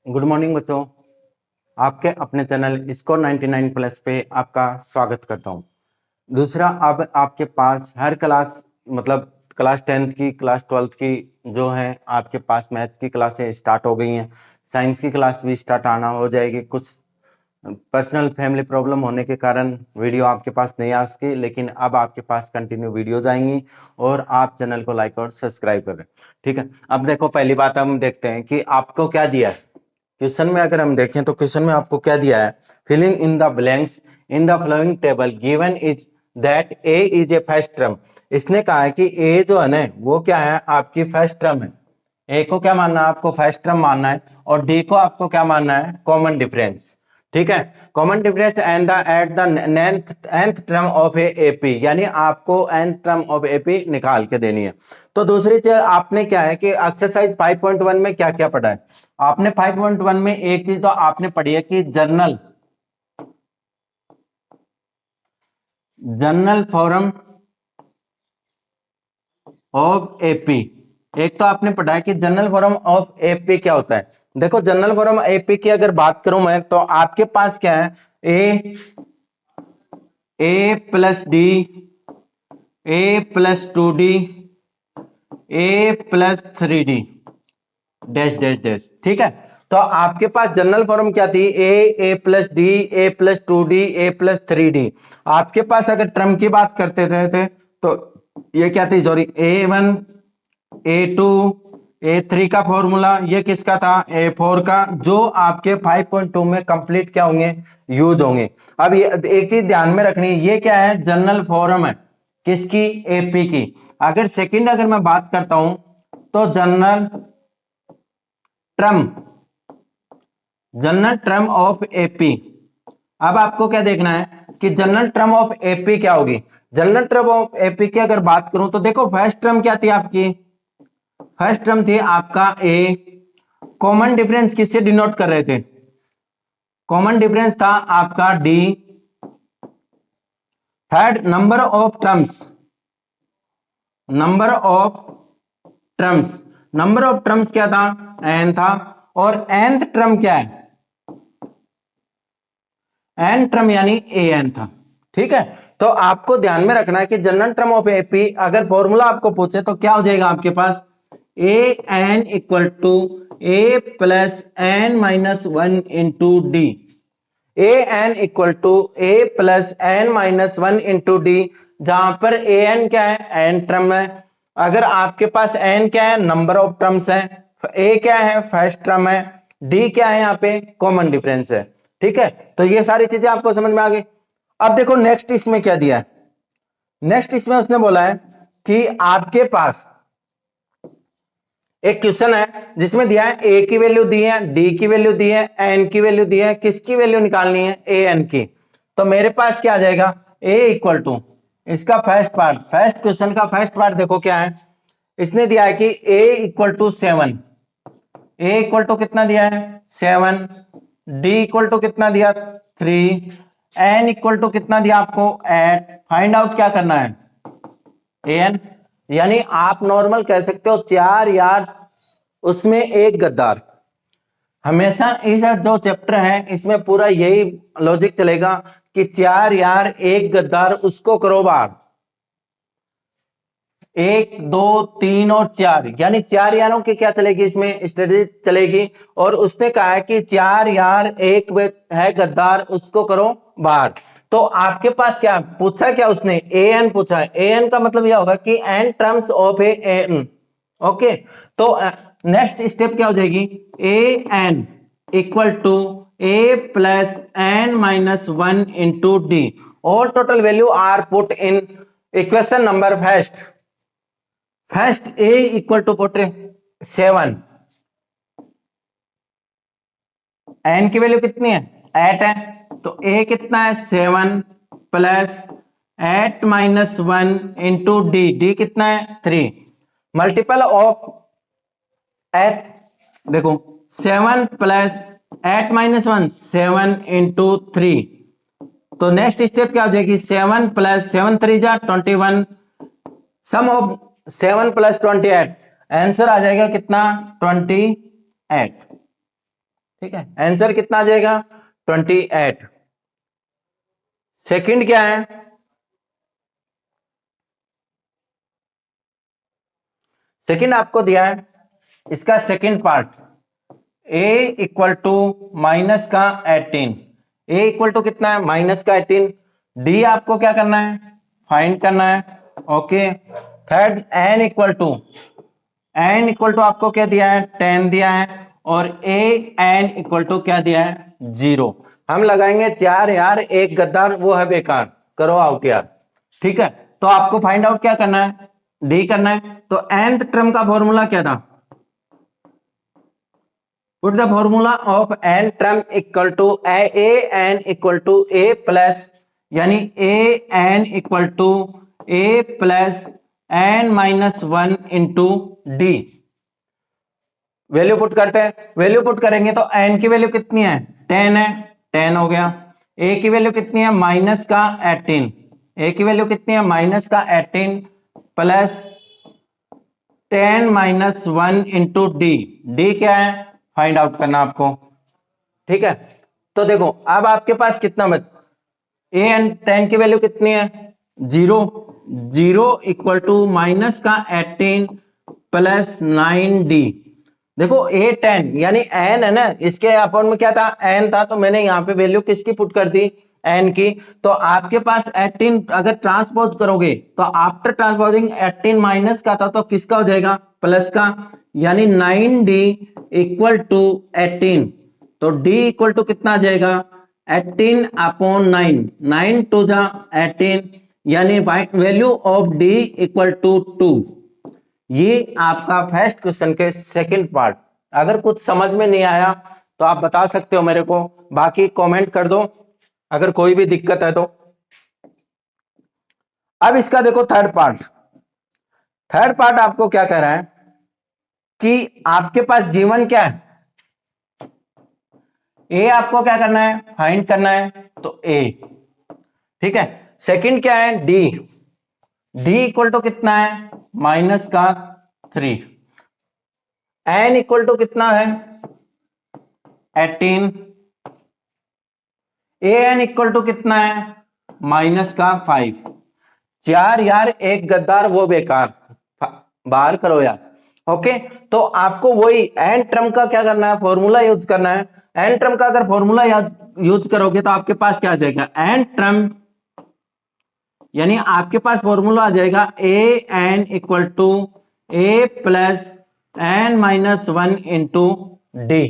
Good morning बच्चों। आपके अपने चैनल स्कोर 99 प्लस पे आपका स्वागत करता हूं। दूसरा, अब आपके पास हर क्लास मतलब क्लास 10th की, क्लास 12th की जो है आपके पास मैथ की क्लासें स्टार्ट हो गई हैं। साइंस की क्लास भी स्टार्ट आना हो जाएगी। कुछ पर्सनल फैमिली प्रॉब्लम होने के कारण वीडियो आपके पास नहीं आ सकी, लेकिन अब आपके पास कंटिन्यू वीडियोज आएंगी और आप चैनल को लाइक और सब्सक्राइब करें। ठीक है, अब देखो, पहली बात हम देखते हैं कि आपको क्या दिया है क्वेश्चन में। अगर हम देखें तो क्वेश्चन में आपको क्या दिया है, filling in the blanks in the following table given is that a is a first term. इसने कहा है कि ए जो है ना वो क्या है, आपकी फर्स्ट टर्म है। ए को क्या मानना है, आपको फर्स्ट टर्म मानना है, और डी को आपको क्या मानना है, कॉमन डिफरेंस। ठीक है, common difference and the at the nth term of A AP, यानी आपको nth टर्म ऑफ एपी निकाल के देनी है। तो दूसरी चीज आपने क्या है कि एक्सरसाइज 5.1 में क्या क्या पढ़ा है आपने। 5.1 में एक चीज तो आपने पढ़ी है कि जर्नल फॉरम ऑफ एपी। एक तो आपने पढ़ा है कि जनरल फॉरम ऑफ एपी क्या होता है। देखो, जनरल फॉरम एपी की अगर बात करूं मैं, तो आपके पास क्या है, A plus D, A plus 2D, A plus 3D, dash dash dash. ठीक है, तो आपके पास जनरल फॉर्म क्या थी, A plus D, A plus 2D, A plus 3D। आपके पास अगर टर्म की बात करते रहे थे तो ये क्या थी, सॉरी, A1, A2, A3 का फॉर्मूला, ये किसका था, A4 का, जो आपके 5.2 में कंप्लीट क्या होंगे, यूज होंगे। अब ये एक चीज ध्यान में रखनी है, ये क्या है, जनरल फॉर्म है किसकी, एपी की। अगर सेकंड अगर मैं बात करता हूं तो term general term of AP. अब आपको क्या देखना है कि जनरल टर्म ऑफ एपी क्या होगी। जनरल टर्म ऑफ एपी की अगर बात करूं तो देखो, फर्स्ट टर्म क्या थी आपकी, फर्स्ट टर्म थी आपका ए। कॉमन डिफरेंस किससे डिनोट कर रहे थे, कॉमन डिफरेंस था आपका D. Third, number of terms, number of terms, number of terms क्या था, एन था। और nth टर्म क्या है, एन टर्म यानी ए एन था। ठीक है, तो आपको ध्यान में रखना है कि जनरल टर्म ऑफ एपी अगर फॉर्मूला आपको पूछे तो क्या हो जाएगा आपके पास, A N equal to A plus N minus one into D. A N equal to A plus N minus one into D, जहां पर ए एन क्या है, एन टर्म है। अगर आपके पास एन क्या है, नंबर ऑफ टर्म्स है, ए क्या है, फर्स्ट टर्म है, डी क्या है, यहाँ पे कॉमन डिफरेंस है। ठीक है, तो ये सारी चीजें आपको समझ में आ गई। अब देखो नेक्स्ट इसमें क्या दिया है, नेक्स्ट इसमें उसने बोला है कि आपके पास एक क्वेश्चन है जिसमें दिया है ए की वैल्यू दी है, डी की वैल्यू दी है, एन की वैल्यू दी है, किसकी वैल्यू निकालनी है, ए एन की। तो मेरे पास क्या आ जाएगा, ए इक्वल टू इसका फर्स्ट पार्ट, फर्स्ट क्वेश्चन का फर्स्ट पार्ट देखो क्या है, इसने दिया है कि A equal to 7। A equal to कितना दिया है, 7। डी इक्वल टू कितना दिया, 3। एन इक्वल टू कितना दिया आपको, 8। फाइंड आउट क्या करना है, एन। यानी आप नॉर्मल कह सकते हो चार यार उसमें एक गद्दार। हमेशा इस जो चैप्टर है इसमें पूरा यही लॉजिक चलेगा कि चार यार एक गद्दार, उसको करो बाहर। एक, दो, तीन और चार, यानी चार यारों की क्या चलेगी, इसमें स्ट्रेटेजी चलेगी। और उसने कहा है कि चार यार एक है गद्दार, उसको करो बाहर। तो आपके पास क्या पूछा, क्या उसने ए एन पूछा है। ए एन का मतलब यह होगा कि n terms of a n. Okay, तो नेक्स्ट स्टेप क्या हो जाएगी, a N equal to A plus N minus one into d. All total value are put in equation number first. First a equal to put 7, n की value कितनी है, 8 है, तो a कितना है, 7 plus 8 minus one into d, d कितना है, 3। Multiple of 8, देखो 7 प्लस 8 माइनस वन, 7 इंटू 3। तो नेक्स्ट स्टेप क्या हो जाएगी, 7 प्लस 7 3 जा 21, सम ऑफ 7 प्लस 28, आंसर आ जाएगा कितना, 28। ठीक है, आंसर कितना आ जाएगा 28। सेकंड क्या है, सेकंड आपको दिया है इसका second part a equal to minus का 18, a इक्वल टू कितना है माइनस का 18, d आपको क्या करना है फाइंड करना है। Okay, third n equal to आपको क्या दिया है 10 दिया है, और n इक्वल टू क्या दिया है 0। हम लगाएंगे 4 यार, एक गद्दार वो है बेकार, करो आउट यार। ठीक है, तो आपको फाइंड आउट क्या करना है, डी करना है। तो nth टर्म का फॉर्मूला क्या था, put the formula of n term equal to a n equal to a plus, यानी a n equal to a plus n minus 1 into d. Value put करते हैं, वैल्यू पुट करेंगे तो n की value कितनी है 10 है, 10 हो गया। a की वैल्यू कितनी है माइनस का 18, a की वैल्यू कितनी है माइनस का 18 plus 10 minus 1 into d. D क्या है फाइंड आउट करना आपको। ठीक है, तो देखो अब आपके पास कितना बच, ए एंड 10 की वैल्यू कितनी है 0, 0 इक्वल टू माइनस का 18 प्लस 9d। देखो ए 10 यानी एन है ना, इसके अपॉन में क्या था एन था, तो मैंने यहाँ पे वैल्यू किसकी पुट कर दी एन की। तो आपके पास 18 अगर ट्रांसपोज करोगे तो आफ्टर ट्रांसपोजिंग 18 माइनस का था तो किसका हो जाएगा प्लस का, यानी 9d इक्वल टू 18। तो d इक्वल टू कितना आ जाएगा 18 अपॉन 9, 9 टू जा 18, यानी value of d equal to 2। ये आपका फर्स्ट क्वेश्चन के सेकंड पार्ट। अगर कुछ समझ में नहीं आया तो आप बता सकते हो मेरे को, बाकी कमेंट कर दो अगर कोई भी दिक्कत है तो। अब इसका देखो थर्ड पार्ट, थर्ड पार्ट आपको क्या कह रहा है कि आपके पास गिवन क्या है, ए आपको क्या करना है फाइंड करना है, तो ए। ठीक है, सेकंड क्या है डी, डी इक्वल टू कितना है माइनस का 3, एन इक्वल टू कितना है 18, ए एन इक्वल टू कितना है माइनस का 5। चार यार, एक गद्दार वो बेकार, बाहर करो यार। ओके, तो आपको वही एन टर्म का क्या करना है फॉर्मूला यूज करना है। एन टर्म का अगर फॉर्मूला यूज करोगे तो आपके पास क्या आ जाएगा एन टर्म, यानी आपके पास फॉर्मूला आ जाएगा a N equal to A plus N minus 1 into D.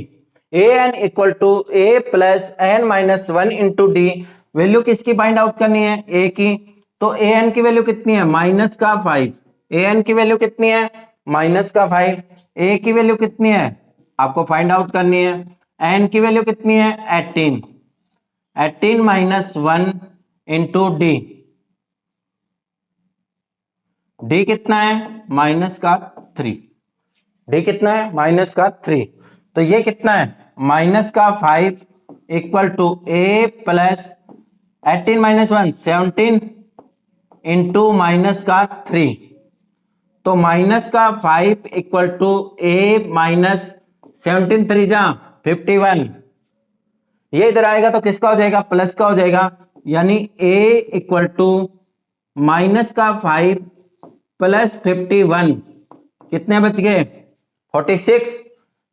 A N equal to A plus N minus 1 into d. Value किसकी फाइंड आउट करनी है ए की, तो ए एन की वैल्यू कितनी है माइनस का 5, ए एन की वैल्यू कितनी है माइनस का 5, ए की वैल्यू कितनी है आपको फाइंड आउट करनी है, एन की वैल्यू कितनी है 18, 18 माइनस 1 इंटू डी। डी कितना है माइनस का 3, डी कितना है माइनस का 3, तो ये कितना है माइनस का 5 equal to A plus 18 minus 1 17 into minus का 3। तो माइनस का 5 इक्वल टू ए माइनस 17 3 जा 51, ये इधर आएगा तो किसका हो जाएगा प्लस का हो जाएगा, यानी ए इक्वल टू माइनस का 5 प्लस 51, कितने बच गए 46।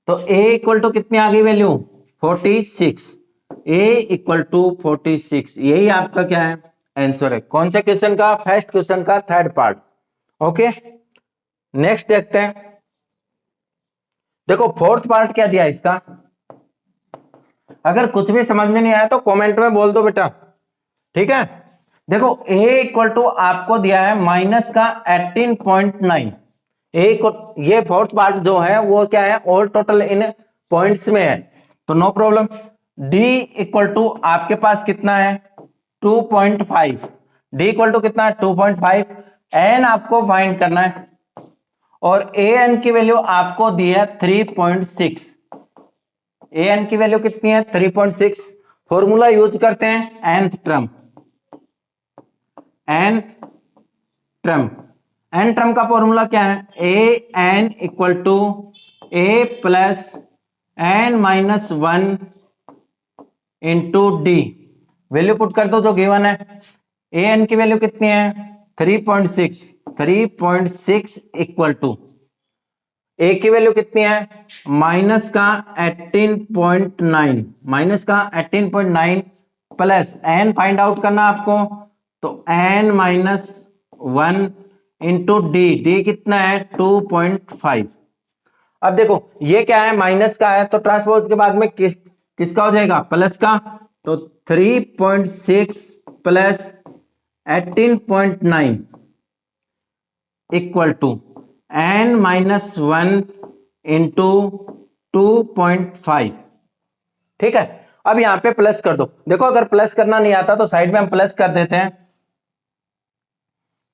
तो a इक्वल टू कितनी आ गई वैल्यू 46, a इक्वल टू 46, यही आपका क्या है आंसर है। कौन सा क्वेश्चन का फर्स्ट क्वेश्चन का थर्ड पार्ट। ओके, नेक्स्ट देखते हैं। देखो फोर्थ पार्ट क्या दिया इसका, अगर कुछ भी समझ में नहीं आया तो कमेंट में बोल दो बेटा। ठीक है, देखो a इक्वल टू आपको दिया है माइनस का 18.9, ये फोर्थ पार्ट जो है वो क्या है ऑल टोटल इन पॉइंट्स में है, तो no problem. d equal to आपके पास कितना है 2.5, d इक्वल टू कितना है 2.5, n आपको फाइंड करना है और a n की वैल्यू आपको दी है 3.6, a n की वैल्यू कितनी है 3.6। फॉर्मूला यूज करते हैं nth term, nth term, n term का फॉर्मूला क्या है a N equal to A plus n-1 into d. Value put कर दो जो गिवन है। ए एन की वैल्यू कितनी है? 3.6 इक्वल टू ए की वैल्यू कितनी है? माइनस का 18.9 प्लस एन फाइंड आउट करना आपको, तो n-1 इंटू डी कितना है? 2.5। अब देखो ये क्या है? माइनस का है तो ट्रांसपोज के बाद में किसका हो जाएगा? प्लस का। तो 3.6 plus 18.9 equal to n-1 into 2.5। ठीक है, अब यहां पे प्लस कर दो। देखो अगर प्लस करना नहीं आता तो साइड में हम प्लस कर देते हैं।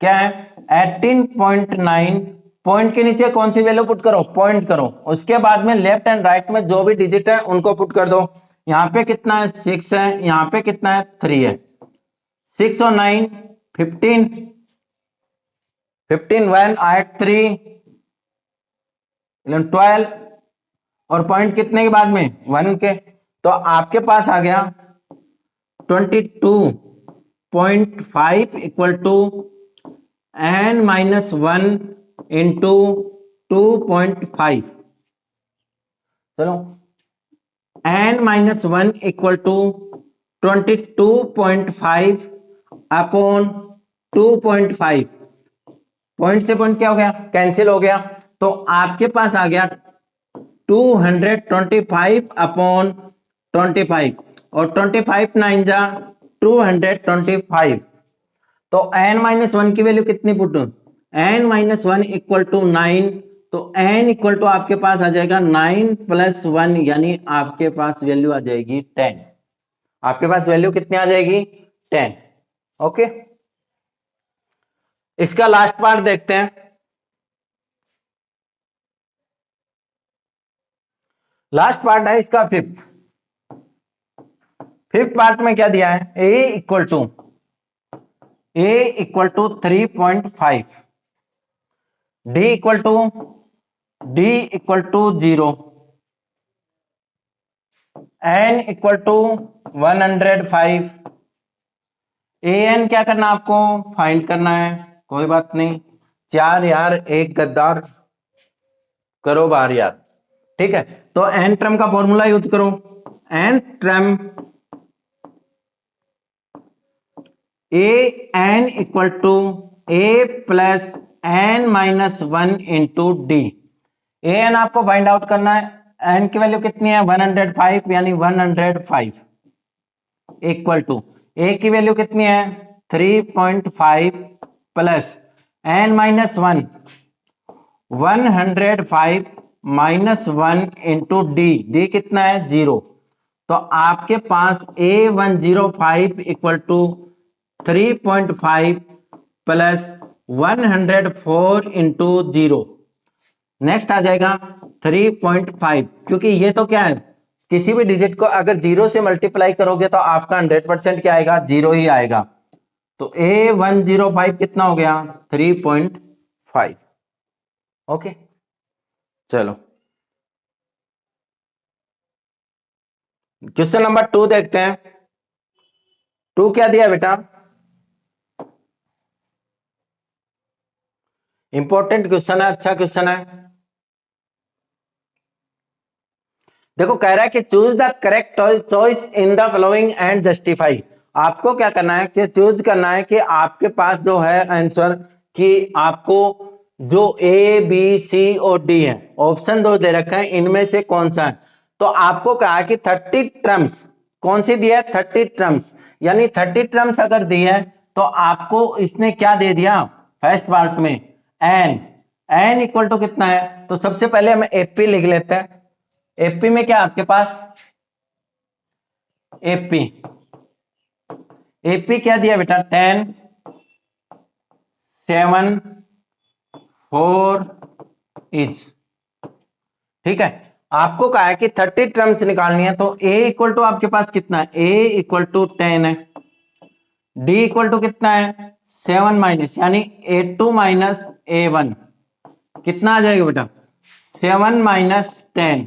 क्या है? 18.9 पॉइंट के नीचे कौन सी वैल्यू पुट करो? पॉइंट करो। उसके बाद में लेफ्ट एंड राइट में जो भी डिजिट है उनको पुट कर दो। यहां पे कितना है? 6 है, यहां पे कितना है? 3 है। 6 और 9 15, 1 8 3 12 और पॉइंट कितने के बाद में? 1 के। तो आपके पास आ गया 22.5 इक्वल टू n-1 इंटू 2.5। चलो n-1 equal to 22.5 upon 2.5। Point से पॉइंट क्या हो गया? कैंसिल हो गया। तो आपके पास आ गया 225 अपॉन 25 और 25 9 जा 225। तो n-1 की वैल्यू कितनी पुट? n-1 equal to 9। तो n इक्वल टू आपके पास आ जाएगा 9 प्लस 1, यानी आपके पास वैल्यू आ जाएगी 10। आपके पास वैल्यू कितनी आ जाएगी? 10। ओके, इसका लास्ट पार्ट देखते हैं। लास्ट पार्ट है इसका फिफ्थ पार्ट में क्या दिया है? a equal to 3.5, d equal to 0, n equal to 105। an क्या करना आपको? फाइंड करना है। कोई बात नहीं, 4 यार, एक गद्दार, करो बाहर यार। ठीक है, तो n टर्म का फॉर्मूला यूज करो। n term an equal to a plus n-1 into d. an आपको फाइंड आउट करना है। n की वैल्यू कितनी है? 105, यानी 105 इक्वल टू a की वैल्यू कितनी है? 3.5 plus n-1 105 minus 1 into D कितना है? 0। तो आपके पास a105 equal to 3.5 plus 104 into 0। Next आ जाएगा 3.5, क्योंकि ये तो क्या है? किसी भी डिजिट को अगर 0 से मल्टीप्लाई करोगे तो आपका 100% क्या आएगा? 0 ही आएगा। तो a105 कितना हो गया? 3.5। ओके, चलो क्वेश्चन नंबर 2 देखते हैं। 2 क्या दिया बेटा? इंपॉर्टेंट क्वेश्चन है, अच्छा क्वेश्चन है। देखो कह रहा है कि choose the correct choice in the following and justify. आपको क्या करना है कि चूज करना है कि आपके पास जो है आंसर, कि आपको जो ए बी सी और डी है, ऑप्शन दो दे रखा है, इनमें से कौन सा है। तो आपको कहा कि 30 टर्म्स कौन सी दी है? 30 टर्म्स, यानी 30 टर्म्स अगर दी है तो आपको इसने क्या दे दिया? फर्स्ट पार्ट में एन इक्वल टू कितना है? तो सबसे पहले हम एपी लिख लेते हैं। एपी में क्या आपके पास? एपी क्या दिया बेटा? 10 7 4 इच। ठीक है, आपको कहा है कि 30 टर्म्स निकालनी है। तो a इक्वल टू आपके पास कितना है? a इक्वल टू 10 है। d इक्वल टू कितना है? 7 माइनस, यानी a2 माइनस a1 कितना आ जाएगा बेटा? 7 माइनस 10।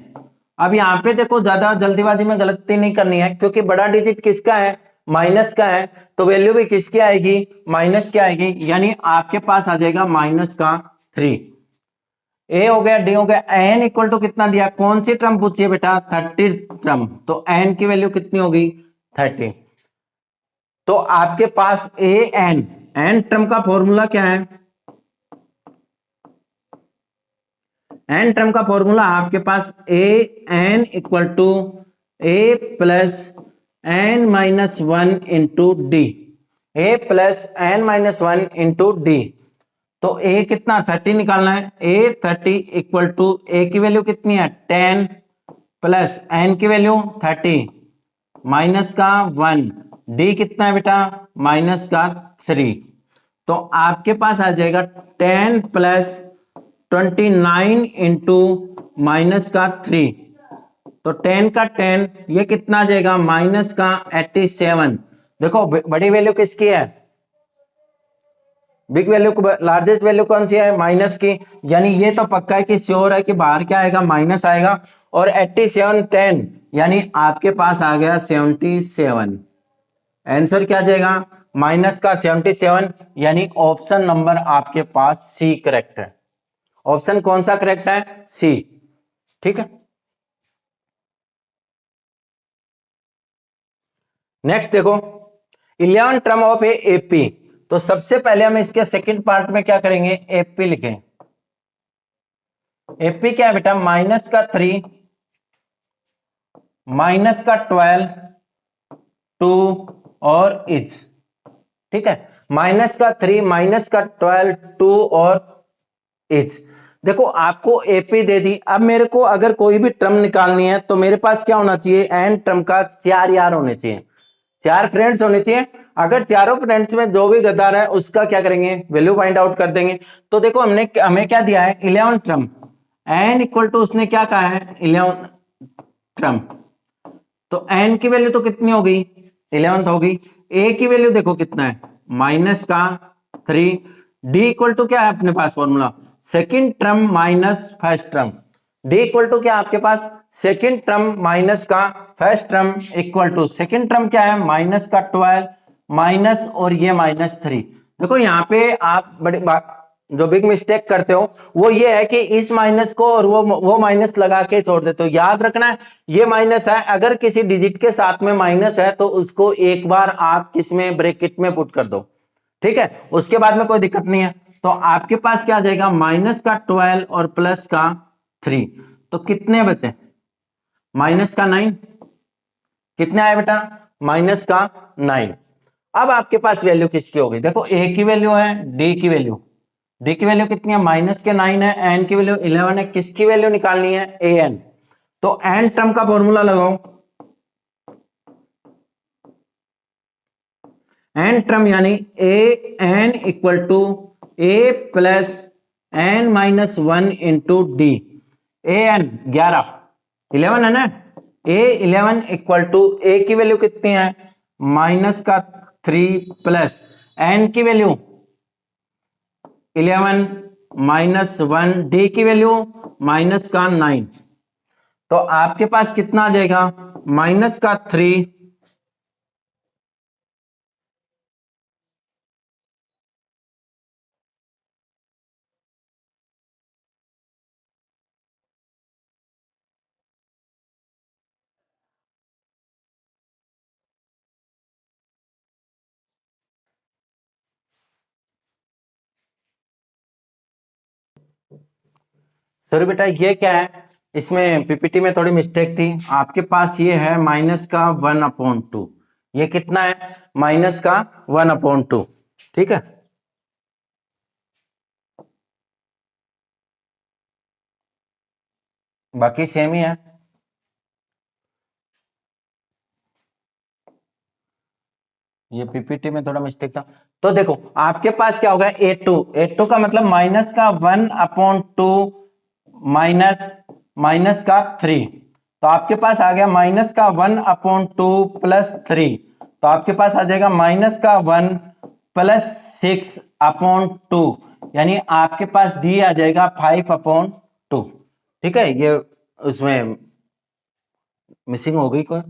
अब यहाँ पे देखो ज्यादा जल्दीबाजी में गलती नहीं करनी है, क्योंकि बड़ा डिजिट किसका है, माइनस का है, तो वैल्यू भी किसकी आएगी, माइनस की आएगी, यानी आपके पास आ जाएगा माइनस का 3। ए हो गया, डी हो गया, एन इक्वल टू कितना दिया, कौन सी टर्म पूछी है बेटा, 30 टर्म, तो एन की वैल्यू कितनी होगी, 30। तो आपके पास ए एन, एन टर्म का फॉर्मूला क्या है, एन टर्म का फॉर्मूला आपके पास A N equal to A plus N minus one into D, A plus N minus one into d. तो ए कितना 30 निकालना है, ए 30 इक्वल टू ए की वैल्यू कितनी है 10 प्लस एन की वैल्यू 30 माइनस का 1, डी कितना है बेटा माइनस का 3। तो आपके पास आ जाएगा 10 प्लस 29 इंटू माइनस का 3, तो 10 का 10, ये कितना आ जाएगा माइनस का 87। देखो बड़ी वैल्यू किसकी है, बिग वैल्यू को, लार्जेस्ट वैल्यू कौन सी है, माइनस की, यानी ये तो पक्का है कि श्योर है कि बाहर क्या आएगा, माइनस आएगा। और 87 10, यानी आपके पास आ गया 77, आंसर क्या आ जाएगा माइनस का 77, यानी ऑप्शन नंबर आपके पास सी करेक्ट है। ऑप्शन कौन सा करेक्ट है, सी। ठीक है, नेक्स्ट देखो 11 टर्म ऑफ ए एपी। तो सबसे पहले हम इसके सेकंड पार्ट में क्या करेंगे, एपी लिखें। एपी क्या है बेटा, माइनस का 3, माइनस का 12, 2 और इज। ठीक है, माइनस का 3, माइनस का 12, 2 और इज। देखो आपको एपी दे दी, अब मेरे को अगर कोई भी टर्म निकालनी है तो मेरे पास क्या होना चाहिए, एन टर्म का 4 यार होने चाहिए, 4 फ्रेंड्स होने चाहिए। अगर चारों फ्रेंड्स में जो भी गद्दार है उसका क्या करेंगे, वैल्यू फाइंड आउट कर देंगे। तो देखो हमें क्या दिया है 11 टर्म, एन इक्वल टू उसने क्या कहा है 11 टर्म, तो एन की वैल्यू तो कितनी हो गई 11 होगी। ए की वैल्यू देखो कितना है माइनस का 3, डी इक्वल टू क्या है अपने पास formula, second term minus first term, d equal to क्या आपके पास सेकंड टर्म माइनस का first term equal to second term क्या है माइनस का 12 माइनस और ये -3। देखो यहाँ पे आप बड़ी जो बिग मिस्टेक करते हो वो ये है कि इस माइनस को और वो माइनस लगा के छोड़ देते हो। याद रखना है ये माइनस है, अगर किसी डिजिट के साथ में माइनस है तो उसको एक बार आप किसमें ब्रैकेट में पुट कर दो, ठीक है, उसके बाद में कोई दिक्कत नहीं है। तो आपके पास क्या आ जाएगा माइनस का 12 और प्लस का 3, तो कितने बचे माइनस का 9, कितने आए बेटा माइनस का 9। अब आपके पास वैल्यू किसकी होगी, देखो ए की वैल्यू है, डी की वैल्यू कितनी है माइनस के 9 है, एन की वैल्यू 11 है, किसकी वैल्यू निकालनी है ए एन। तो एन टर्म का फॉर्मूला लगाओ, एन टर्म यानी a N equal to A plus N minus 1 into D. A n 11, 11 है ना, ए 11 इक्वल टू ए की वैल्यू कितनी है माइनस का 3 प्लस एन की वैल्यू 11 माइनस 1, डी की वैल्यू माइनस का 9। तो आपके पास कितना आ जाएगा माइनस का 3 सॉरी बेटा ये क्या है, इसमें पीपीटी में थोड़ी मिस्टेक थी, आपके पास ये है माइनस का 1/2, ये कितना है माइनस का 1/2, ठीक है। बाकी सेम ही है, ये पीपीटी में थोड़ा मिस्टेक था। तो देखो आपके पास क्या होगा ए टू का मतलब माइनस का 1/2 माइनस माइनस का 3, तो आपके पास आ गया माइनस का 1/2 प्लस 3, तो आपके पास आ जाएगा माइनस का 1 प्लस 6/2, यानी आपके पास डी आ जाएगा 5/2। ठीक है, ये उसमें मिसिंग हो गई कोई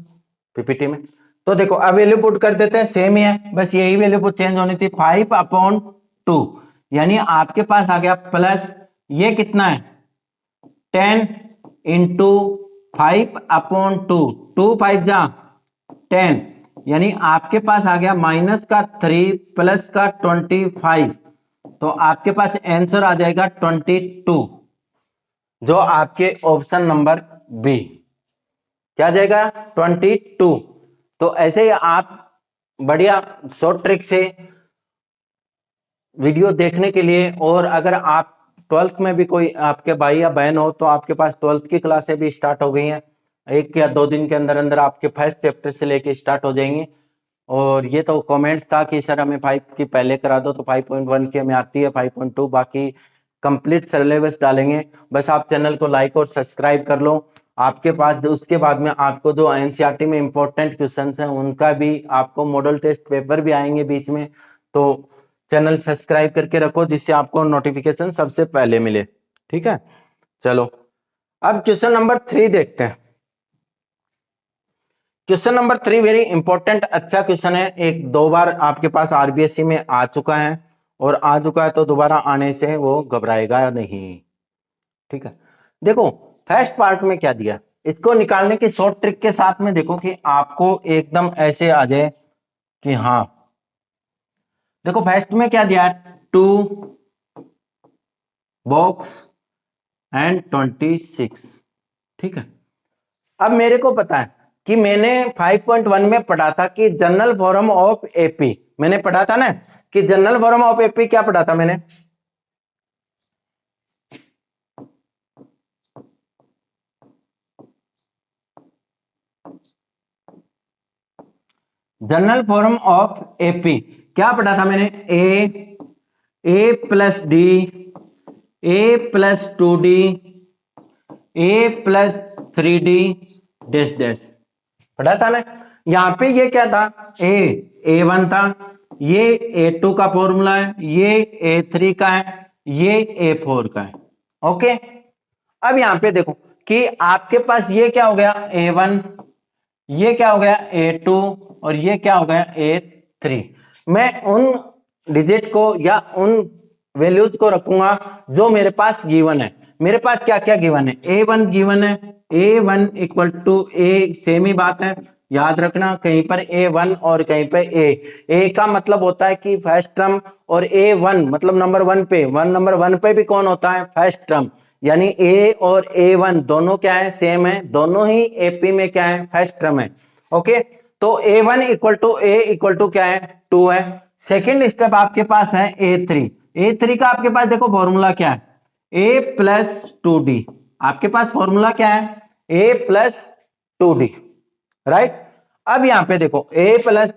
पीपीटी में? तो देखो अब वैल्यू पुट कर देते हैं, सेम ही है, बस यही वैल्यू पुट चेंज होनी थी, 5/2, यानी आपके पास आ गया प्लस, ये कितना है 10 इंटू 5/2, 2 5 जा 10, यानी आपके पास आ गया -3 प्लस का 25, तो आपके पास आंसर आ जाएगा 22, जो आपके ऑप्शन नंबर बी क्या जाएगा 22। तो ऐसे ही आप बढ़िया शॉर्ट ट्रिक से वीडियो देखने के लिए, और अगर आप 12th में भी कोई आपके भाई या बहन हो तो आपके पास 12th की क्लासें भी स्टार्ट हो गई हैं, 1 या 2 दिन के अंदर अंदर आपके फर्स्ट चैप्टर से लेके स्टार्ट हो जाएंगे। और ये तो कमेंट्स था कि सर हमें 5 की पहले करा दो, तो 5.1 की हमें आती है, 5.2 बाकी कंप्लीट सिलेबस डालेंगे। बस आप चैनल को लाइक और सब्सक्राइब कर लो। आपके पास उसके बाद में आपको जो एनसीईआरटी में इंपॉर्टेंट क्वेश्चंस हैं उनका भी आपको मॉडल टेस्ट पेपर भी आएंगे बीच में, तो चैनल सब्सक्राइब करके रखो जिससे आपको नोटिफिकेशन सबसे पहले मिले। ठीक है, चलो अब क्वेश्चन नंबर 3 देखते हैं। क्वेश्चन नंबर 3 वेरी इंपॉर्टेंट अच्छा क्वेश्चन है, एक 2 बार आपके पास आरबीएससी में आ चुका है, और आ चुका है तो दोबारा आने से वो घबराएगा नहीं। ठीक है, देखो फर्स्ट पार्ट में क्या दिया, इसको निकालने की शॉर्ट ट्रिक के साथ में देखो कि आपको एकदम ऐसे आ जाए कि हाँ, देखो फर्स्ट में क्या दिया है 2 बॉक्स एंड 26। ठीक है, अब मेरे को पता है कि मैंने 5.1 में पढ़ा था कि जनरल फॉर्म ऑफ एपी, मैंने पढ़ा था ना कि जनरल फॉर्म ऑफ एपी क्या पढ़ा था मैंने, जनरल फॉर्म ऑफ एपी क्या पढ़ा था मैंने, ए plus D, A plus 2d, A plus 3d dash dash पढ़ा था ना। यहां पे ये क्या था, A1 था, ये A2 का फॉर्मूला है, ये A3 का है, ये A4 का है। ओके, अब यहां पे देखो कि आपके पास ये क्या हो गया A1, ये क्या हो गया A2, और ये क्या हो गया A3। मैं उन डिजिट को या उन वैल्यूज को रखूंगा जो मेरे पास गिवन है। मेरे पास क्या क्या गिवन है, A1 गिवन है, A1 equal to A, same ही बात है, याद रखना कहीं पर A1 और कहीं पर A का मतलब होता है कि फर्स्ट टर्म, और A1 मतलब नंबर 1 पे, नंबर 1 पे भी कौन होता है फर्स्ट टर्म, यानी A और A1 दोनों क्या है सेम है, दोनों ही एपी में क्या है फर्स्ट टर्म है। ओके, तो A1 equal to A equal to क्या है 2 है। सेकेंड स्टेप आपके पास है A3 का आपके पास देखो फॉर्मूला क्या है, A प्लस 2d, आपके पास फॉर्मूला क्या है A प्लस 2d, राइट। अब यहां पे देखो A प्लस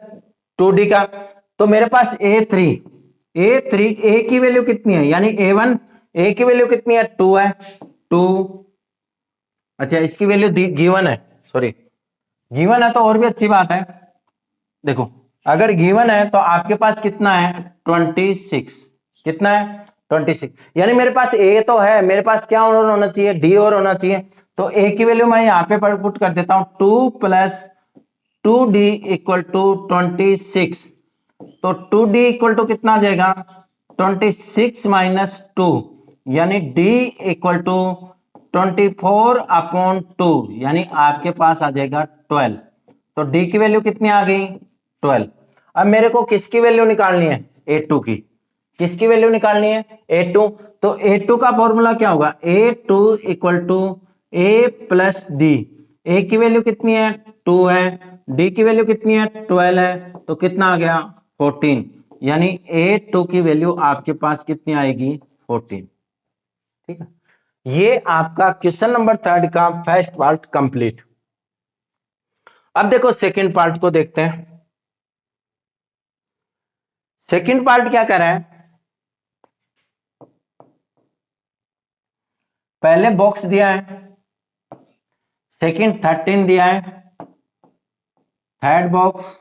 2d का, तो मेरे पास A की वैल्यू कितनी है, यानी A1 A की वैल्यू कितनी है 2 है, 2, अच्छा इसकी वैल्यू गिवन है, सॉरी गिवन है तो और भी अच्छी बात है। देखो अगर गिवन है तो आपके पास कितना है 26, कितना है 26, यानी मेरे पास A तो है, मेरे पास क्या और होना चाहिए D और होना चाहिए। तो A की वैल्यू मैं यहां पे पुट कर देता हूं 2 प्लस 2D इक्वल टू 26, तो 2D इक्वल टू कितना आ जाएगा 26 माइनस 2, यानी D इक्वल टू 24/2, यानी आपके पास आ जाएगा 12। तो D की वैल्यू कितनी आ गई 12। अब मेरे को किसकी वैल्यू निकालनी है A2 की, किसकी वैल्यू निकालनी है A2, तो A2 का फॉर्मूला क्या होगा A2 equal to A plus d, A की वैल्यू कितनी है 2 है, D की वैल्यू कितनी है 12 है, तो कितना आ गया 14, यानी A2 की वैल्यू आपके पास कितनी आएगी 14। ठीक है, ये आपका क्वेश्चन नंबर 3 का फर्स्ट पार्ट कंप्लीट। अब देखो सेकंड पार्ट को देखते हैं। सेकंड पार्ट क्या कर रहा है, पहले बॉक्स दिया है, सेकंड 13 दिया है, थर्ड बॉक्स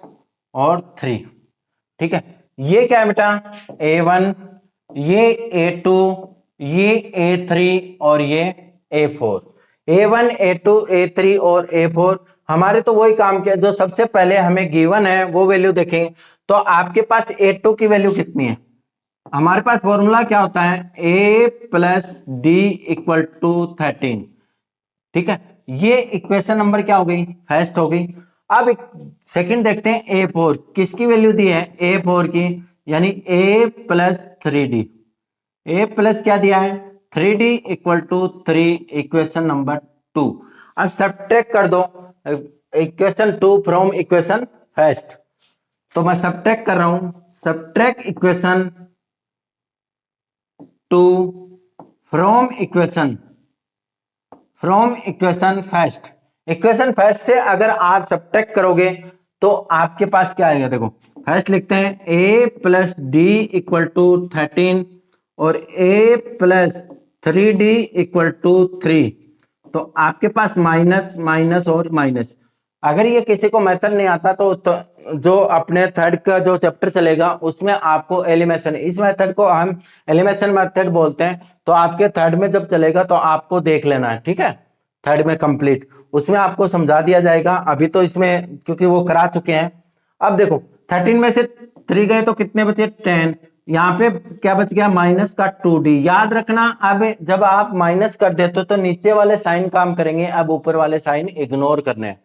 और 3। ठीक है, ये क्या है बेटा A1, ये A2, ये A3 और ये A4, A1 A2 A3 और A4 हमारे तो वही काम किया, जो सबसे पहले हमें गिवन है वो वैल्यू देखेंगे। तो आपके पास A2 की वैल्यू कितनी है? हमारे पास फॉर्मूला क्या होता है, A plus d equal to 13। ठीक है, ये इक्वेशन नंबर क्या हो गई, फर्स्ट हो गई। अब सेकंड देखते हैं A4 किसकी वैल्यू दी है, A4 की, यानी A plus 3D। A plus क्या दिया है, 3D equal to 3, equation number 2। अब सब्ट्रैक्ट कर दो इक्वेशन 2 फ्रॉम इक्वेशन फर्स्ट। तो मैं सब्ट्रैक्ट कर रहा हूं, subtract equation 2 from equation first. Equation first से अगर आप सब्ट्रैक्ट करोगे तो आपके पास क्या आएगा, देखो फर्स्ट लिखते हैं a plus d equal to 13 और a plus 3d equal to 3। तो आपके पास माइनस माइनस और माइनस। अगर ये किसी को मेथड नहीं आता तो जो अपने थर्ड का जो चैप्टर चलेगा उसमें आपको एलिमिनेशन, इस मेथड को हम एलिमिनेशन मेथड बोलते हैं। तो आपके थर्ड में जब चलेगा तो आपको देख लेना है, ठीक है, थर्ड में कंप्लीट, उसमें आपको समझा दिया जाएगा। अभी तो इसमें क्योंकि वो करा चुके हैं। अब देखो 13 में से 3 गए तो कितने बचे, 10। यहाँ पे क्या बच गया, माइनस का 2d। याद रखना, अब जब आप माइनस कर देते हो तो नीचे वाले साइन काम करेंगे, अब ऊपर वाले साइन इग्नोर करने हैं।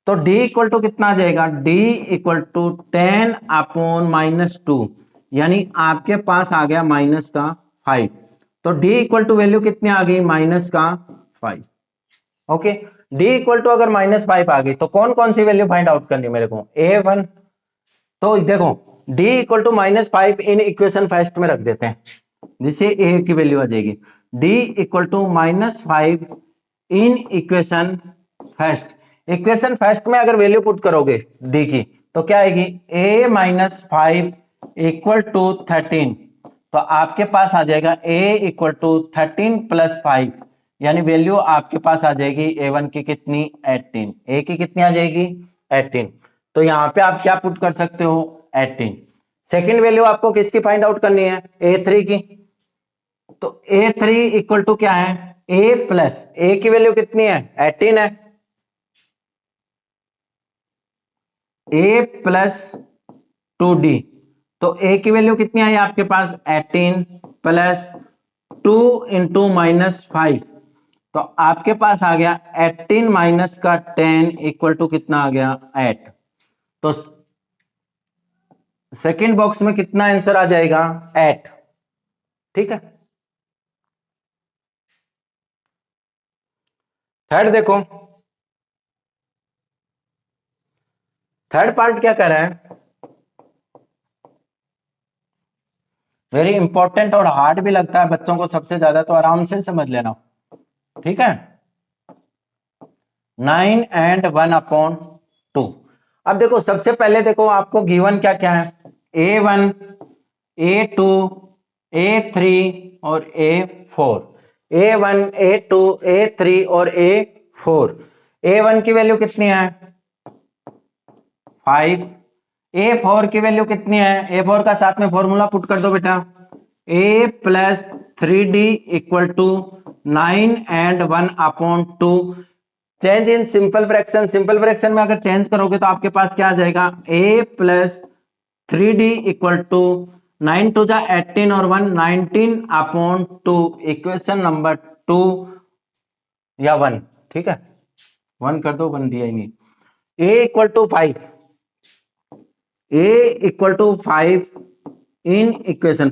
तो d इक्वल टू कितना आ जाएगा, d equal to 10 upon minus 2, यानी आपके पास आ गया माइनस का 5। तो d इक्वल टू वैल्यू कितनी आ गई, माइनस का 5। ओके, d इक्वल टू अगर माइनस 5 आ गई तो कौन कौन सी वैल्यू फाइंड आउट करनी है मेरे को, a1। तो देखो d equal to minus 5 in equation first में रख देते हैं, जिससे a की वैल्यू आ जाएगी। d equal to minus 5 in equation first. Equation first में अगर वैल्यू पुट करोगे d की तो क्या आएगी, a माइनस 5 इक्वल टू 13। तो आपके पास आ जाएगा a इक्वल टू 13 प्लस 5, यानी वैल्यू आपके पास आ जाएगी a1 की कितनी, 18। a की कितनी आ जाएगी, 18। तो यहां पे आप क्या पुट कर सकते हो, 18। सेकंड वैल्यू आपको किसकी फाइंड आउट करनी है, a3 की। तो a3 इक्वल टू क्या है, a प्लस a की वैल्यू कितनी है, 18 है, a प्लस 2d। तो a की वैल्यू कितनी आई आपके पास, 18 प्लस 2 इंटू माइनस 5। तो आपके पास आ गया 18 माइनस का 10 इक्वल टू कितना आ गया, 8। तो सेकंड बॉक्स में कितना आंसर आ जाएगा, 8। ठीक है, थर्ड देखो, थर्ड पार्ट क्या कर रहा है, वेरी इंपॉर्टेंट और हार्ड भी लगता है बच्चों को सबसे ज्यादा, तो आराम से समझ लेना, ठीक है। 9 एंड 1 अपॉन 2। अब देखो सबसे पहले देखो आपको गिवन क्या क्या है, a1 a2 a3 और a4। a1 a2 a3 और a4। a1 की वैल्यू कितनी है, 5। a4 की वैल्यू कितनी है, a4 का साथ में फॉर्मूला पुट कर दो बेटा, a plus 3d equal to 9 and 1 upon 2। Change in simple fraction, simple fraction में अगर चेंज करोगे तो आपके पास क्या आ जाएगा, a plus 3d equal to 9 two जा 18 और 1 19 अपॉन 2, इक्वेशन नंबर 2 या 1। ठीक है, 1 कर दो, 1 दिया ही नहीं। a equal to 5, a equal to 5 in equation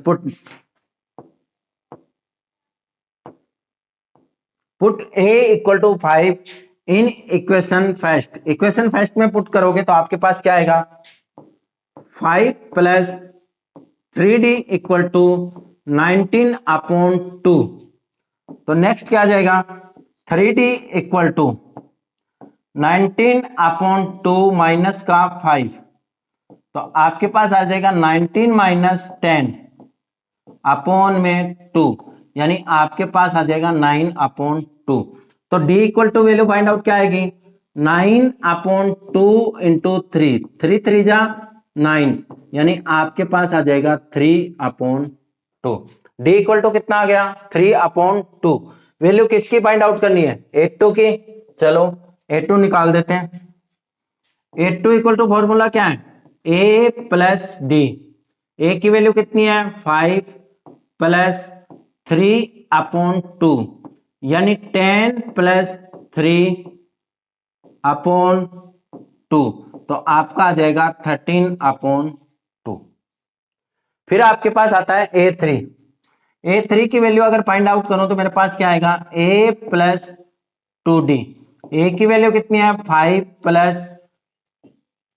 put a equal to 5 in equation first. Equation first में पुट करोगे तो आपके पास क्या आएगा, 5 plus 3d equal to 19 upon 2। तो नेक्स्ट क्या आ जाएगा, 3d equal to 19 upon 2 minus का 5। तो आपके पास आ जाएगा 19 माइनस 10 अपॉन में 2, यानी आपके पास आ जाएगा 9 अपॉन 2। तो d equal to value find out क्या आएगी, 9 अपॉन 2 इंटू 3, 3 3 जा 9, यानी आपके पास आ जाएगा 3 अपॉन 2। d इक्वल टू कितना आ गया, 3 अपॉन 2। वैल्यू किसकी फाइंड आउट करनी है? A2 की। चलो A2 निकाल देते हैं। A2 इक्वल टू फॉर्मूला क्या है? A plus D. ए की वैल्यू कितनी है? 5 प्लस 3/2 यानी 10 प्लस 3/2, तो आपका आ जाएगा 13/2। फिर आपके पास आता है A3। A3 की वैल्यू अगर फाइंड आउट करूं तो मेरे पास क्या आएगा? A plus 2D। ए की वैल्यू कितनी है? 5 प्लस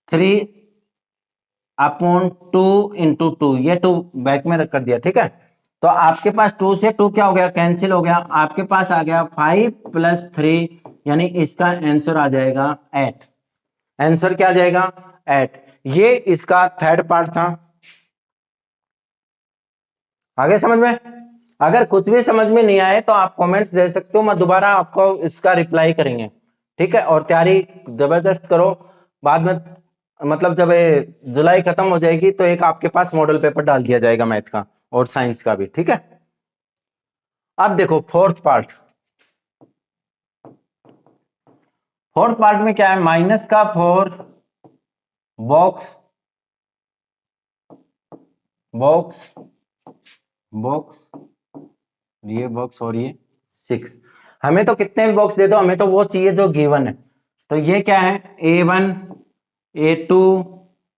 3/2 इंटू 2, ये 2 बैक में रख कर दिया, ठीक है। तो आपके पास 2 से 2 क्या हो गया? कैंसिल हो गया। आपके पास आ गया 5 प्लस 3, यानी इसका आंसर आ जाएगा 8। आंसर क्या आ जाएगा? 8। ये इसका थर्ड पार्ट था। आगे समझ में? अगर कुछ भी समझ में नहीं आए तो आप कमेंट्स दे सकते हो, मैं दोबारा आपको इसका रिप्लाई करेंगे, ठीक है। और तैयारी जबरदस्त करो। बाद में मतलब जब जुलाई खत्म हो जाएगी तो एक आपके पास मॉडल पेपर डाल दिया जाएगा मैथ का और साइंस का भी, ठीक है। अब देखो फोर्थ पार्ट। फोर्थ पार्ट में क्या है? माइनस का 4 बॉक्स बॉक्स बॉक्स, ये बॉक्स और ये 6। हमें तो कितने भी बॉक्स दे दो, हमें तो वो चाहिए जो गिवन है। तो ये क्या है? A1, A2,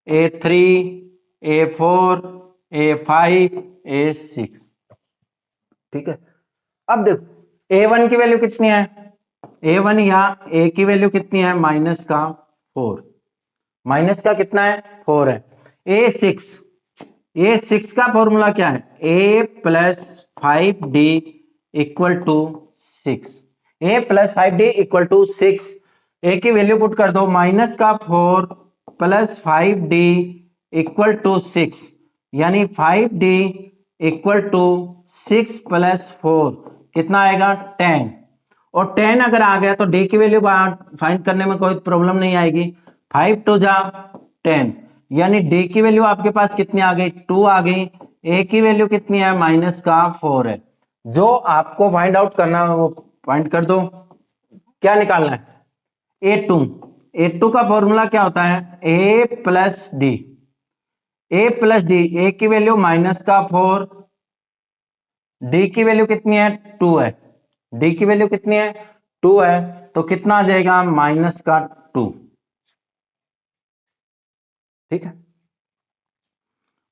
A3, A4, A5, A6, ठीक है। अब देखो A1 की वैल्यू कितनी है? A1 या A की वैल्यू कितनी है? माइनस का 4। माइनस का कितना है? 4 है। A6 का फॉर्मूला क्या है? A plus 5D equal to 6। A plus 5D equal to 6। A की वैल्यू पुट कर दो। माइनस का 4 प्लस 5D इक्वल टू 6, यानी 5D इक्वल टू 6 प्लस 4 कितना आएगा? 10। और 10 अगर आ गया तो डी की वैल्यू फाइंड करने में कोई प्रॉब्लम नहीं आएगी। 5 टू जा 10, यानी डी की वैल्यू आपके पास कितनी आ गई? 2 आ गई। ए की वैल्यू कितनी है? माइनस का 4 है। जो आपको फाइंड आउट करना है वो फाइंड कर दो। क्या निकालना है? A2। A2 का फॉर्मूला क्या होता है? A plus D. A plus D, a की वैल्यू माइनस का 4, डी की वैल्यू कितनी है? 2 है। डी की वैल्यू कितनी है? 2 है। तो कितना आ जाएगा? माइनस का 2, ठीक है।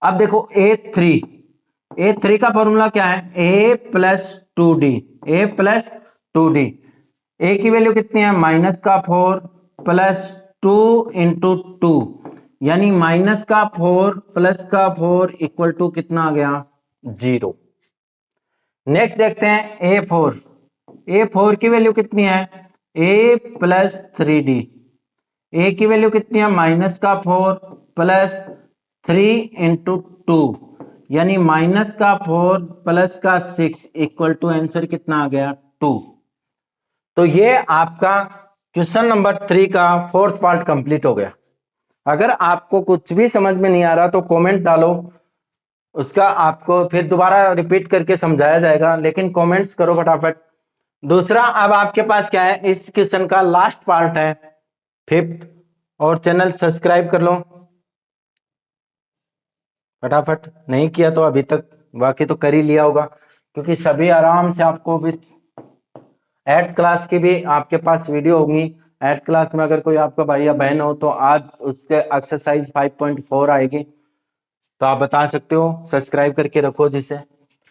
अब देखो A3 का फॉर्मूला क्या है? A plus 2D। A plus 2D, ए की वैल्यू कितनी है? माइनस का 4 प्लस 2 इंटू 2, यानी माइनस का 4 प्लस का 4 इक्वल टू कितना आ गया? 0। नेक्स्ट देखते हैं A4। A4 की वैल्यू कितनी है? A plus 3D। ए की वैल्यू कितनी है? माइनस का 4 प्लस 3 इंटू 2, यानी माइनस का 4 प्लस का 6 इक्वल टू आंसर कितना आ गया? 2। तो ये आपका क्वेश्चन नंबर 3 का फोर्थ पार्ट कंप्लीट हो गया। अगर आपको कुछ भी समझ में नहीं आ रहा तो कमेंट डालो, उसका आपको फिर दोबारा रिपीट करके समझाया जाएगा, लेकिन कमेंट्स करो फटाफट। दूसरा, अब आपके पास क्या है? इस क्वेश्चन का लास्ट पार्ट है, फिफ्थ, और चैनल सब्सक्राइब कर लो फटाफट। नहीं किया तो अभी तक, बाकी तो कर ही लिया होगा, क्योंकि सभी आराम से आपको विथ 8th क्लास की भी आपके पास वीडियो होगी। 8th क्लास में अगर कोई आपका भाई या बहन हो तो आज उसके एक्सरसाइज 5.4 आएगी, तो आप बता सकते हो, सब्सक्राइब करके रखो जिसे।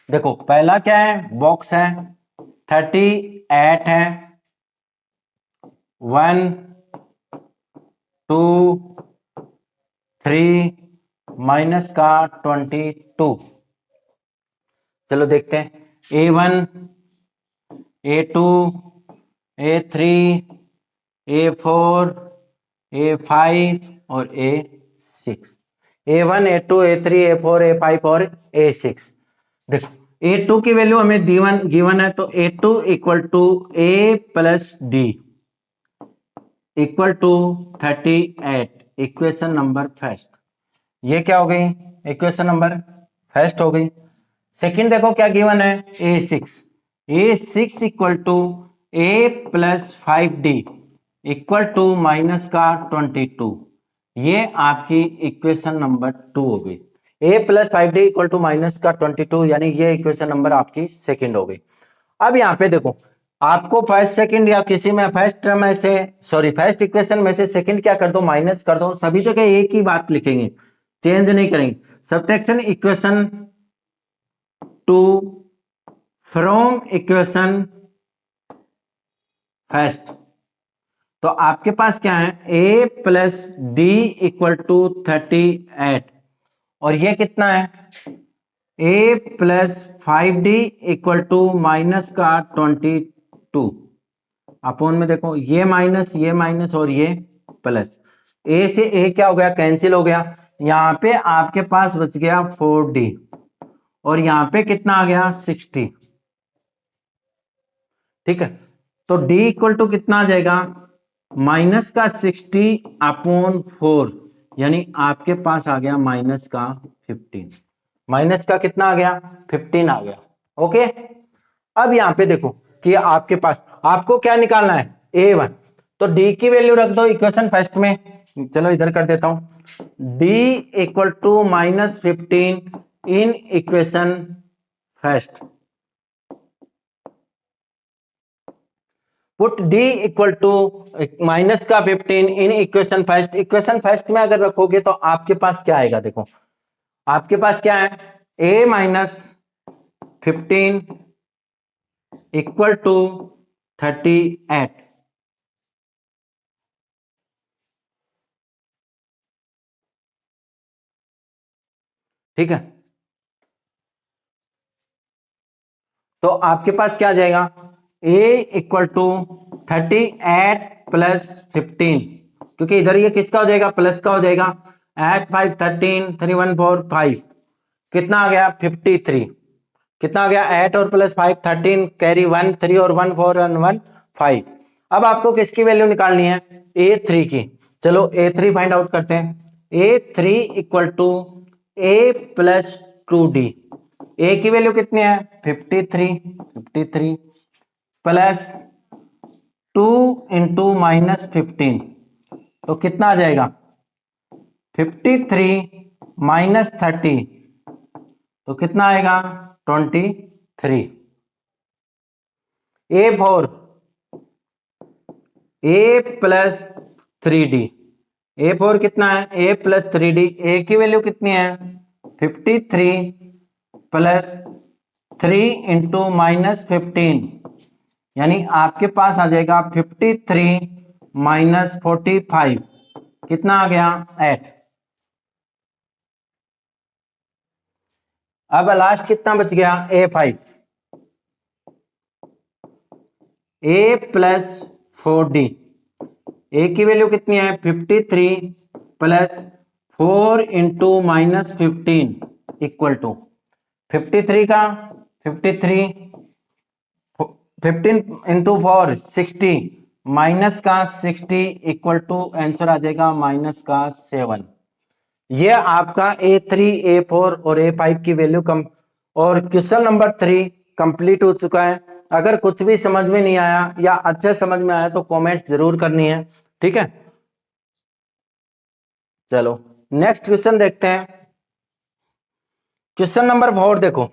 देखो पहला क्या है? बॉक्स है, 38 है, 1 2 3 माइनस का 22। चलो देखते हैं। A1, A2, A3, A4, A5 और A6। A1, A2, A3, A4, A5 और A6। देखो A2 की वैल्यू हमें गिवन है, तो A2 equal to A plus d equal to 38। Equation number first, ये क्या हो गई? इक्वेशन नंबर फर्स्ट हो गई। सेकंड देखो क्या गिवन है? A6। A6 equal to A plus 5D equal to minus का 22। ये आपकी इक्वेशन नंबर 2 हो गई। A plus 5D equal to minus का 22, यानी ये इक्वेशन नंबर आपकी सेकंड हो गई। अब यहाँ पे देखो, आपको फर्स्ट सेकंड या किसी में फर्स्ट टर्म में से, सॉरी फर्स्ट इक्वेशन में से सेकंड क्या कर दो, माइनस कर दो। सभी जगह एक ही बात लिखेंगे, चेंज नहीं करेंगे। Subtraction equation two from equation first, तो आपके पास क्या है, a plus d equal to 38, और ये कितना है, a plus 5D equal to minus का 22। अपोन में देखो, ये माइनस और ये प्लस, a से a क्या हो गया, कैंसिल हो गया। यहां पे आपके पास बच गया 4D, और यहां पे कितना आ गया, 60। ठीक है, तो d इक्वल टू कितना आ जाएगा, माइनस का 60 अपॉन 4, यानी आपके पास आ गया माइनस का 15। माइनस का कितना आ गया, 15 आ गया। ओके, अब यहां पे देखो कि आपके पास, आपको क्या निकालना है, a1, तो d की वैल्यू रख दो इक्वेशन फर्स्ट में। चलो इधर कर देता हूं, d equal to minus 15 in equation first. Put d equal to minus का 15 in equation first. Equation first में अगर रखोगे तो आपके पास क्या आएगा, देखो आपके पास क्या है, a माइनस 15 इक्वल टू 38। ठीक है, तो आपके पास क्या आ जाएगा, a इक्वल टू 38 प्लस 15, क्योंकि इधर ये किसका हो जाएगा, प्लस का हो जाएगा। 8 5 13 3 1 4 5, कितना आ गया, 53। कितना आ गया, 8 और प्लस 5 13, कैरी 1 3 और 1 4 और 1 5। अब आपको किसकी वैल्यू निकालनी है, a3 की। चलो a3 फाइंड आउट करते हैं। a3 equal to a plus 2d। a की वैल्यू कितनी है, 53 प्लस 2 इंटू माइनस 15, तो कितना आ जाएगा, 53 माइनस 30, तो कितना आएगा, 23। a4 a plus 3d, a4 कितना है, a प्लस 3d। a की वैल्यू कितनी है, 53 प्लस 3 इंटू माइनस 15, यानी आपके पास आ जाएगा 53 माइनस 45, कितना आ गया, 8। अब लास्ट कितना बच गया, a5, a plus 4d। a की वैल्यू कितनी है, 53 plus 4 into minus 15 equal to 53 का 53, 15 इंटू 4 60, माइनस का 60 इक्वल टू आंसर आ जाएगा माइनस का 7। ये आपका a3 a4 और a5 की वैल्यू कम, और क्वेश्चन नंबर 3 कंप्लीट हो चुका है। अगर कुछ भी समझ में नहीं आया या अच्छे समझ में आया तो कमेंट जरूर करनी है। ठीक है, चलो नेक्स्ट क्वेश्चन देखते हैं। क्वेश्चन नंबर 4 देखो,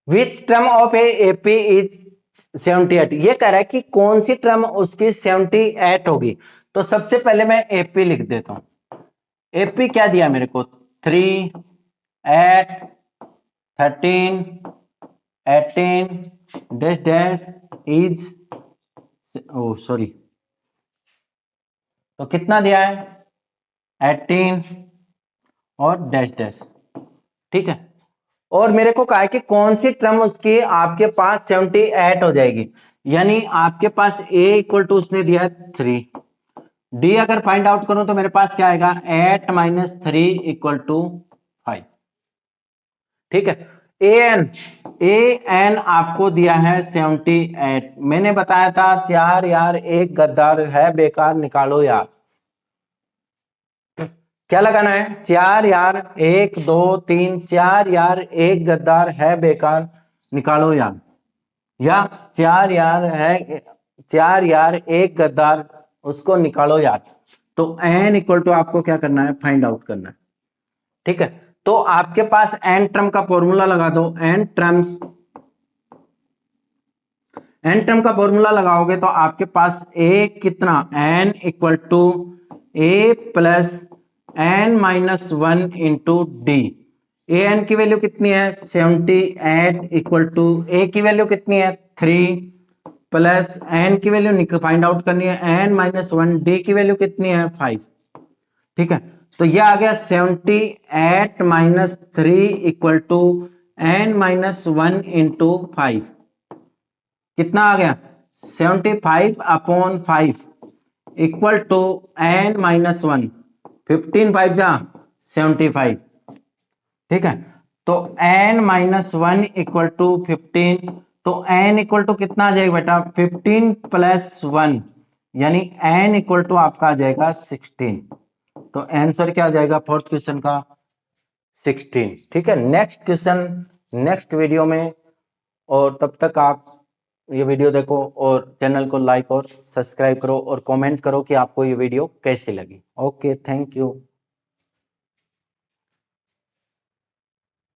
which term of A AP is 78। ये कह रहा है कि कौन सी टर्म उसकी 78 होगी। तो सबसे पहले मैं एपी लिख देता हूं। एपी क्या दिया मेरे को, 3 8 13 18 dash dash is, oh sorry, तो कितना दिया है, 18 और डैश डैश। ठीक है, और मेरे को कहा है कि कौन सी टर्म उसकी आपके पास 78 हो जाएगी, यानी आपके पास a इक्वल टू उसने दिया 3, d अगर फाइंड आउट करूं तो मेरे पास क्या आएगा, 8 माइनस 3 इक्वल टू 5। ठीक है, an आपको दिया है 78। मैंने बताया था चार यार एक गद्दार है बेकार, निकालो यार। क्या लगाना है, 4 यार 1 2 3, 4 यार 1 गद्दार है बेकार, निकालो यार, या 4 यार है, 4 यार 1 गद्दार, उसको निकालो यार। तो n इक्वल टू आपको क्या करना है, फाइंड आउट करना है। ठीक है, तो आपके पास n टर्म का फॉर्मूला लगा दो, n टर्म का फॉर्मूला लगाओगे तो आपके पास a कितना, n equal to a plus n minus 1 into D. A n की वैल्यू कितनी है 78 इक्वल टू ए की वैल्यू कितनी है 3 प्लस एन की वैल्यू फाइंड आउट करनी है n माइनस 1, डी की वैल्यू कितनी है 5। ठीक है, तो यह आ गया 78 minus 3 equal to n minus 1 into 5। कितना आ गया 75 upon 5 equal to n minus 1, 15 5 जा 75। ठीक है, तो n माइनस 1 इक्वल टू 15, तो n इक्वल टू कितना आ जाएगा बेटा 15 प्लस 1, यानी n इक्वल टू आपका आ जाएगा 16। तो आंसर क्या आ जाएगा फोर्थ क्वेश्चन का 16। ठीक है, नेक्स्ट क्वेश्चन नेक्स्ट वीडियो में, और तब तक आप ये वीडियो देखो और चैनल को लाइक और सब्सक्राइब करो और कमेंट करो कि आपको ये वीडियो कैसी लगी। Okay, thank you.